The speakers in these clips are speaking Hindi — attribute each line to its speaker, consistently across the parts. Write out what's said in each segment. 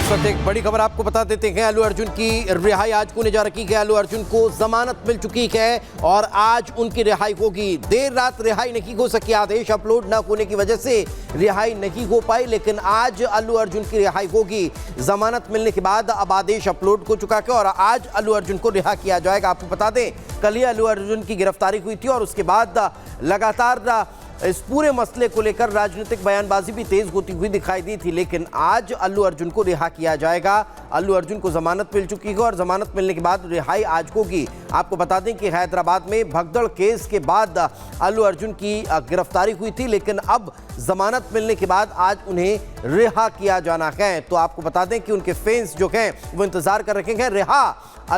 Speaker 1: इस वक्त एक बड़ी खबर आपको बता देते हैं। अल्लू अर्जुन की रिहाई आज होने जा रही है। अल्लू अर्जुन को जमानत मिल चुकी है और आज उनकी रिहाई होगी। देर रात रिहाई नहीं हो सकी, आदेश अपलोड न होने की वजह से रिहाई नहीं हो पाई, लेकिन आज अल्लू अर्जुन की रिहाई होगी। जमानत मिलने के बाद अब आदेश अपलोड हो चुका है और आज अल्लू अर्जुन को रिहा किया जाएगा। आपको बता दें, कल ही अल्लू अर्जुन की गिरफ्तारी हुई थी और उसके बाद लगातार इस पूरे मसले को लेकर राजनीतिक बयानबाजी भी तेज होती हुई दिखाई दी थी, लेकिन आज अल्लू अर्जुन को रिहा किया जाएगा। अल्लू अर्जुन को जमानत मिल चुकी है और जमानत मिलने के बाद रिहाई आज होगी। आपको बता दें कि हैदराबाद में भगदड़ केस के बाद अल्लू अर्जुन की गिरफ्तारी हुई थी, लेकिन अब जमानत मिलने के बाद आज उन्हें रिहा किया जाना है। तो आपको बता दें कि उनके फैंस जो हैं वो इंतजार कर रहे हैं। रिहा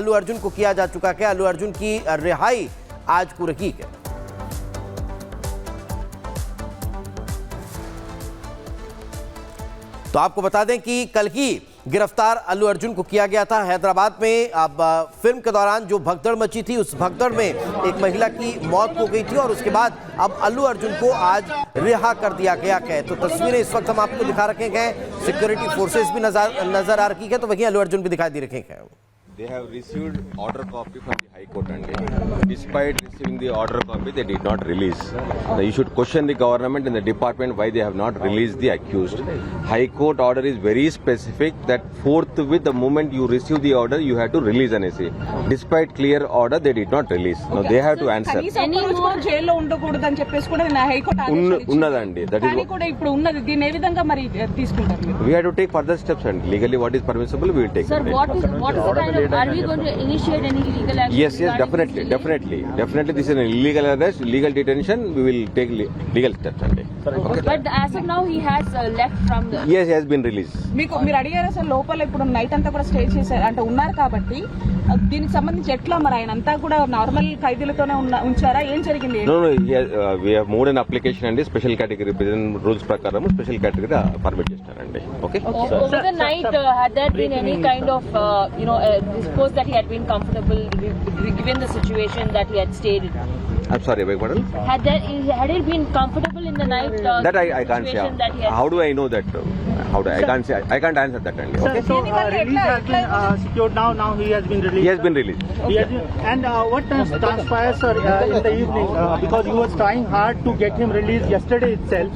Speaker 1: अल्लू अर्जुन को किया जा चुका है। अल्लू अर्जुन की रिहाई आज हो रही है। तो आपको बता दें कि कल ही गिरफ्तार अल्लू अर्जुन को किया गया था हैदराबाद में। अब फिल्म के दौरान जो भगदड़ मची थी, उस भगदड़ में एक महिला की मौत हो गई थी और उसके बाद अब अल्लू अर्जुन को आज रिहा कर दिया गया है। तो तस्वीरें इस वक्त हम आपको दिखा रखे हैं। सिक्योरिटी फोर्सेस भी नजर आ रही है, तो वहीं अल्लू अर्जुन भी दिखाई दे रखे हैं।
Speaker 2: They have received order copy from the High Court and despite receiving the order copy, they did not release. Now you should question the government and the department why they have not released the accused. High Court order is very specific that forthwith the moment you receive the order, you have to release an essay. Despite clear order, they did not release. Now they have to answer.
Speaker 3: జైల్లో ఉండకూడదని చెప్పేసి కూడా హైకోర్టు
Speaker 2: ఉన్నదండి. That is
Speaker 3: కూడా ఇప్పుడు ఉన్నది. దీని ఏ విధంగా మరి తీసుకుంటారు?
Speaker 2: We have to take further steps and legally what is permissible we will take.
Speaker 4: Sir, what is the kind of, are we going to initiate any legal action?
Speaker 2: Yes, definitely. This is an illegal arrest, illegal detention. We will take legal steps. Okay.
Speaker 4: But as of now, he has left from the.
Speaker 2: Yes, he has been released.
Speaker 3: మీరు అడిగారా సార్, లోపల ఇప్పుడు నైట్ అంతా కూడా స్టే చేశారు అంటే ఉన్నారు కాబట్టి దీనికి సంబంధించి ఎట్లా మరి ఆయన అంతా కూడా నార్మల్ ఖైదీలతోనే ఉంచారా? ఏం జరిగింది?
Speaker 2: No, we have moved an application and special category present rules prakaram special category permit చేస్తారండి. Okay.
Speaker 4: Over the night, had there been any kind of suppose that he had been comfortable given the situation that he had stayed in?
Speaker 2: I'm sorry, beg pardon?
Speaker 4: Had he been comfortable in the night?
Speaker 2: That I can't say.
Speaker 4: That he had.
Speaker 2: How do I know that? I can't say. I can't answer that. Okay.
Speaker 5: So release has been secured now. Now he has been released.
Speaker 2: He has been released.
Speaker 5: Okay. And what transpires in the evening? Because you was trying hard to get him released yesterday itself.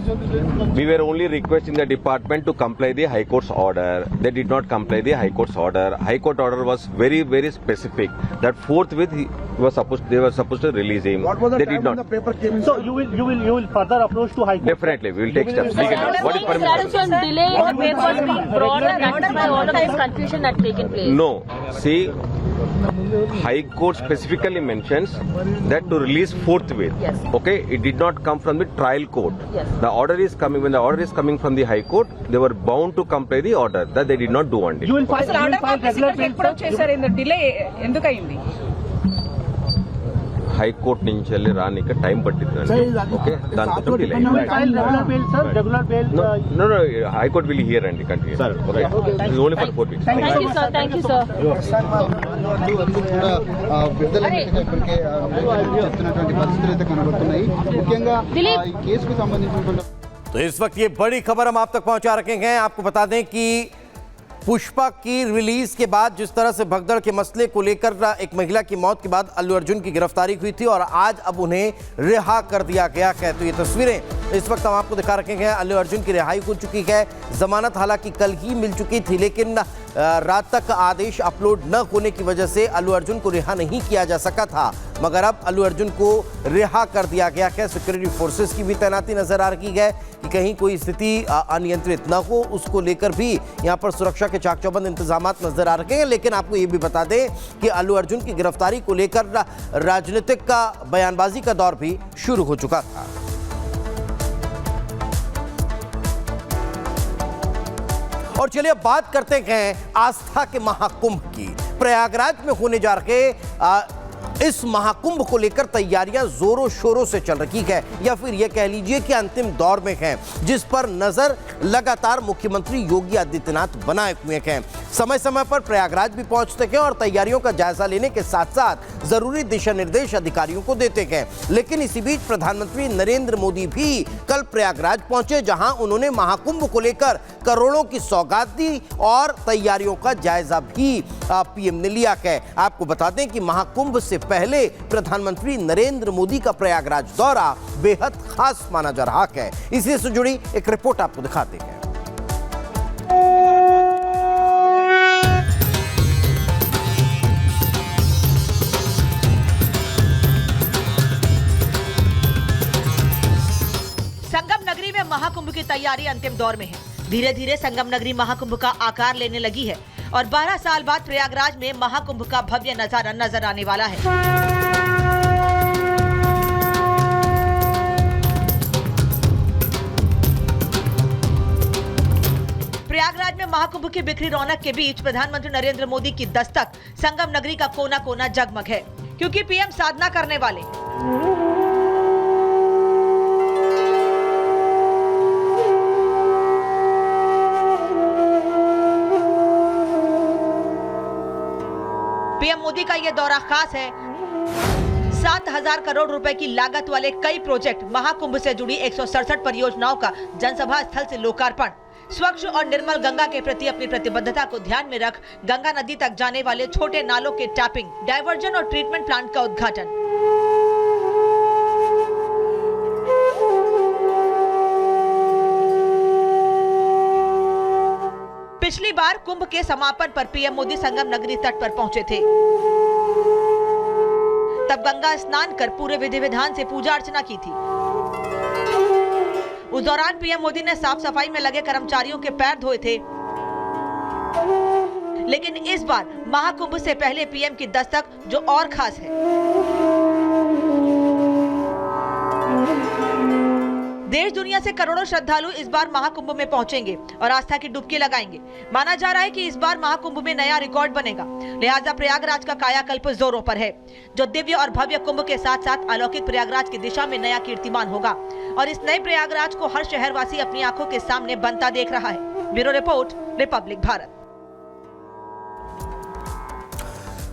Speaker 2: We were only requesting the department to comply the High Court's order. They did not comply the High Court's order. High Court order was very specific that forthwith they were supposed to release him.
Speaker 6: What was the
Speaker 2: they
Speaker 6: time
Speaker 2: did not.
Speaker 6: when the paper came in?
Speaker 5: So you will further approach to High Court.
Speaker 2: Definitely, we will take steps. What is
Speaker 4: There is
Speaker 2: permissible?
Speaker 4: some delay in the papers being brought, and that is why all of this confusion had taken place.
Speaker 2: No. See, High Court specifically mentions that to release forthwith.
Speaker 4: Yes.
Speaker 2: Okay, it did not come from the trial court.
Speaker 4: Yes.
Speaker 2: The order is coming. When the order is coming from the High Court, they were bound to comply the order. That they did not do one day.
Speaker 5: You will file regular bail.
Speaker 3: ఎప్పుడో చేశారు? ఇంత డిలే ఎందుకు అయింది?
Speaker 2: హైకోర్టు నుంచి వెళ్ళి రానికి టైం పట్టింది. ఓకే, దానికోసం delay
Speaker 5: You will file regular bail, sir. Regular bail.
Speaker 2: No, high court will here అండి continue. Sir, okay. This is only for 4 weeks.
Speaker 4: Thank you, sir. Thank you, sir.
Speaker 6: ఇప్పటికే చెప్తున్నటువంటి పరిస్థితులు అయితే కనబడుతున్నాయి. ముఖ్యంగా ఈ కేసుకు సంబంధించినటువంటి
Speaker 1: तो इस वक्त ये बड़ी खबर हम आप तक पहुंचा रखे हैं। आपको बता दें कि पुष्पा की रिलीज के बाद जिस तरह से भगदड़ के मसले को लेकर एक महिला की मौत के बाद अल्लू अर्जुन की गिरफ्तारी हुई थी और आज अब उन्हें रिहा कर दिया गया है। तो ये तस्वीरें इस वक्त हम आपको दिखा रखे हैं। अल्लू अर्जुन की रिहाई हो चुकी है। जमानत हालांकि कल ही मिल चुकी थी, लेकिन रात तक आदेश अपलोड न होने की वजह से अल्लू अर्जुन को रिहा नहीं किया जा सका था, मगर अब अल्लू अर्जुन को रिहा कर दिया गया है। सिक्योरिटी फोर्सेस की भी तैनाती नजर आ रही है कि कहीं कोई स्थिति अनियंत्रित न हो, उसको लेकर भी यहाँ पर सुरक्षा के चाक चौबंद इंतजाम नजर आ रहे हैं। लेकिन आपको ये भी बता दें कि अल्लू अर्जुन की गिरफ्तारी को लेकर राजनीतिक का बयानबाजी का दौर भी शुरू हो चुका था। और चलिए अब बात करते हैं आस्था के महाकुंभ की। प्रयागराज में होने जा रहे इस महाकुंभ को लेकर तैयारियां जोरों शोरों से चल रही है, या फिर यह कह लीजिए कि अंतिम दौर में है, जिस पर नजर लगातार मुख्यमंत्री योगी आदित्यनाथ बनाए हुए हैं। समय समय पर प्रयागराज भी पहुंचते गए और तैयारियों का जायजा लेने के साथ साथ जरूरी दिशा निर्देश अधिकारियों को देते गए। लेकिन इसी बीच प्रधानमंत्री नरेंद्र मोदी भी कल प्रयागराज पहुंचे, जहां उन्होंने महाकुंभ को लेकर करोड़ों की सौगात दी और तैयारियों का जायजा भी पीएम ने लिया है। आपको बता दें कि महाकुंभ से पहले प्रधानमंत्री नरेंद्र मोदी का प्रयागराज दौरा बेहद खास माना जा रहा है। इसी से जुड़ी एक रिपोर्ट आपको दिखाते हैं।
Speaker 7: संगम नगरी में महाकुंभ की तैयारी अंतिम दौर में है। धीरे धीरे संगम नगरी महाकुंभ का आकार लेने लगी है और 12 साल बाद प्रयागराज में महाकुंभ का भव्य नजारा नजर आने वाला है। प्रयागराज में महाकुंभ की बिखरी रौनक के बीच प्रधानमंत्री नरेंद्र मोदी की दस्तक संगम नगरी का कोना कोना जगमग है, क्योंकि पीएम साधना करने वाले पीएम मोदी का ये दौरा खास है। 7,000 करोड़ रुपए की लागत वाले कई प्रोजेक्ट, महाकुंभ से जुड़ी 167 परियोजनाओं का जनसभा स्थल से लोकार्पण, स्वच्छ और निर्मल गंगा के प्रति अपनी प्रतिबद्धता को ध्यान में रख गंगा नदी तक जाने वाले छोटे नालों के टैपिंग, डायवर्जन और ट्रीटमेंट प्लांट का उद्घाटन। पिछली बार कुंभ के समापन पर पीएम मोदी संगम नगरी तट पर पहुंचे थे। तब गंगा स्नान कर पूरे विधि विधान से पूजा अर्चना की थी। उस दौरान पीएम मोदी ने साफ सफाई में लगे कर्मचारियों के पैर धोए थे। लेकिन इस बार महाकुंभ से पहले पीएम की दस्तक जो और खास है। देश दुनिया से करोड़ों श्रद्धालु इस बार महाकुंभ में पहुंचेंगे और आस्था की डुबकी लगाएंगे। माना जा रहा है कि इस बार महाकुंभ में नया रिकॉर्ड बनेगा, लिहाजा प्रयागराज का कायाकल्प जोरों पर है, जो दिव्य और भव्य कुंभ के साथ साथ अलौकिक प्रयागराज की दिशा में नया कीर्तिमान होगा और इस नए प्रयागराज को हर शहरवासी अपनी आंखों के सामने बनता देख रहा है। Bureau report, Republic Bharat.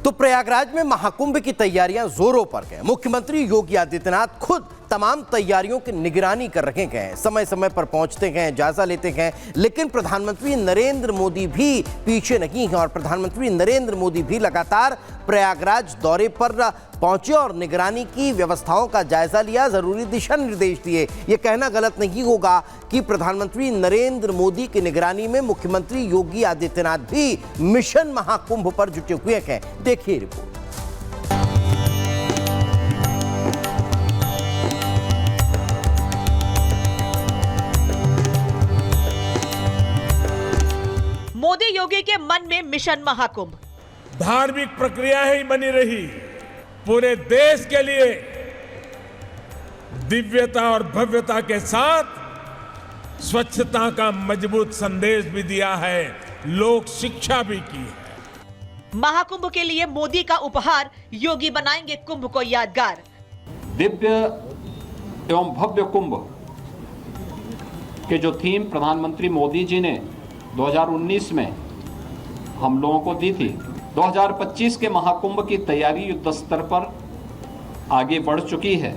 Speaker 1: तो प्रयागराज में महाकुंभ की तैयारियां जोरों पर हैं। मुख्यमंत्री योगी आदित्यनाथ खुद तमाम तैयारियों की निगरानी कर रखे गए, समय समय पर पहुंचते गए, जायजा लेते गए। लेकिन प्रधानमंत्री नरेंद्र मोदी भी पीछे नहीं हैं और प्रधानमंत्री नरेंद्र मोदी भी लगातार प्रयागराज दौरे पर पहुंचे और निगरानी की व्यवस्थाओं का जायजा लिया, जरूरी दिशा निर्देश दिए। ये कहना गलत नहीं होगा कि प्रधानमंत्री नरेंद्र मोदी की निगरानी में मुख्यमंत्री योगी आदित्यनाथ भी मिशन महाकुंभ पर जुटे हुए हैं। देखिए रिपोर्ट।
Speaker 7: मोदी योगी के मन में मिशन महाकुंभ।
Speaker 8: धार्मिक प्रक्रिया ही बनी रही, पूरे देश के लिए दिव्यता और भव्यता के साथ स्वच्छता का मजबूत संदेश भी दिया है, लोक शिक्षा भी की है।
Speaker 7: महाकुंभ के लिए मोदी का उपहार, योगी बनाएंगे कुंभ को यादगार।
Speaker 9: दिव्य एवं भव्य कुंभ के जो थीम प्रधानमंत्री मोदी जी ने 2019 में हम लोगों को दी थी, 2025 के महाकुंभ की तैयारी युद्ध स्तर पर आगे बढ़ चुकी है।